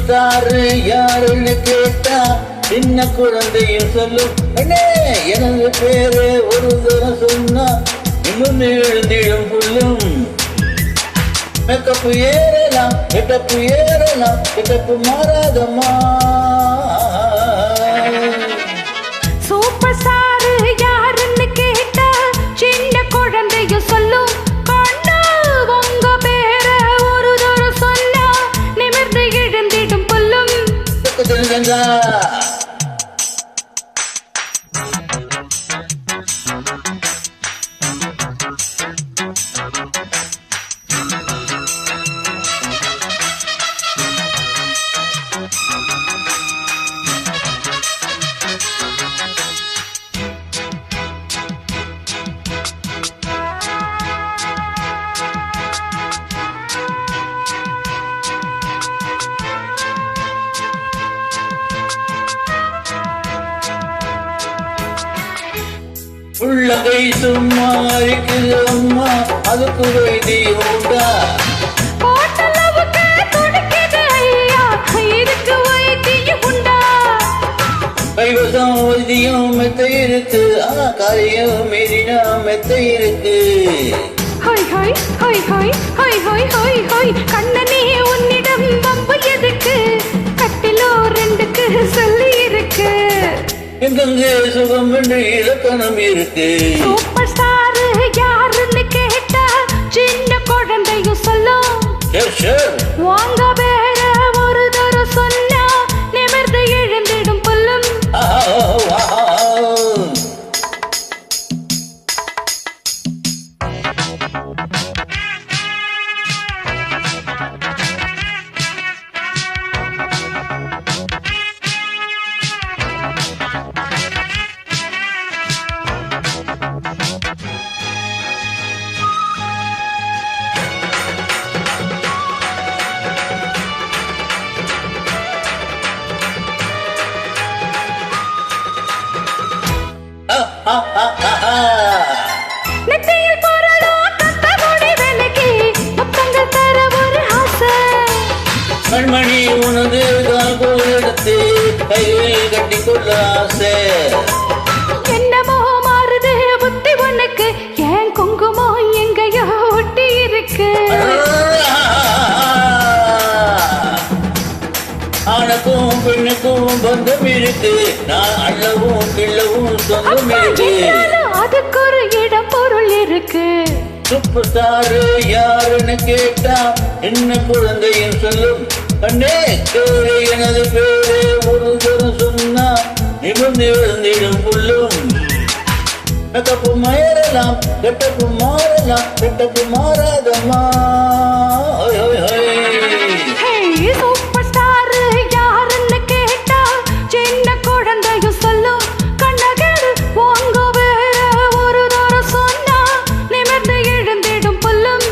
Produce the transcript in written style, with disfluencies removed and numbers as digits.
star யாருன்னு கேட்டா சின்ன குழந்தையும் சொல்லும் அண்ணே எனது பேரு ஒரு தரம் சொன்னா நிமிர்ந்து எழுந்திடும் புல்லும் மேக்கப்பு ஏறலாம் கெட்டப்பு ஏறலாம் கெட்டப்பு மாறாதம்மா சூப்பர் ஸ்டார் யாருன்னு கேட்டா சின்ன குழந்தையும் சொல்லும் கண்ணா உங்க பேர ஒரு தரம் சொன்னா நிமிர்ந்து எழுந்திடும் புல்லும் தெரிஞ்சா உள்ளகை சும்மா இருக்குது அம்மா அதுக்கு வைத்தியம் உண்டா போட்டளவுக்கு துடிக்குது ஐயா இதுக்கு வைத்தியம் உண்டா கைவசம் வைத்தியம் மெத்த இருக்கு ஆனா காரியம் மீறினா மெத்த இருக்கு hi hi hi hi hi hi hi hi கண்ணனே உன்னிடம் வம்பு எதுக்கு கட்டிலோ ரெண்டுக்கு சொல்லி இருக்கு எங்கெங்கே சுகம் என்று இலக்கணம் இருக்கு சூப்பர் ஸ்டார் யாருன்னு கேட்டா சின்ன குழந்தையும் சொல்லும் வாங்க பேர ஒரு தரம் சொன்னா நிமிர்ந்து எழுந்திடும் புல்லும் நெத்தியில் பொருளோ கத்த முடி விலகி முத்தங்கள் தர ஒரு ஆசை கண்மணி உனது கால்கோல் எடுத்து கையில் கட்டிக்கொள்ள ஆசை என்னமோ மாறுது புத்தி உனக்கு ஏன் குங்குமம் எங்கயோ ஒட்டி இருக்கு ஆணுக்கும் பெண்ணுக்கும் பந்தம் இருக்கு நான் அள்ளவும் கிள்ளவும் சொந்தம் இருக்கு அதுக்கு ஒரு இடம் பொருள் இருக்கு சூப்பர் ஸ்டாரு யாருன்னு கேட்டா என்ன குழந்தையும் சொல்லும் கண்ணே கேளு எனது பேரு ஒரு தரம் சொன்னா நிமிர்ந்து எழுந்திடும் புல்லும் தப்பு மாறலாம் கெட்டப்பு மாறலாம் கெட்டப்பு மாறாதம்மா சூப்பர் ஸ்டார் யாருன்னு கேட்டா சின்ன குழந்தையும் சொல்லும் கண்ணகேடு உங்க பேர ஒரு தரம் சொன்னா நிமிர்ந்து எழுந்திடும் புல்லும்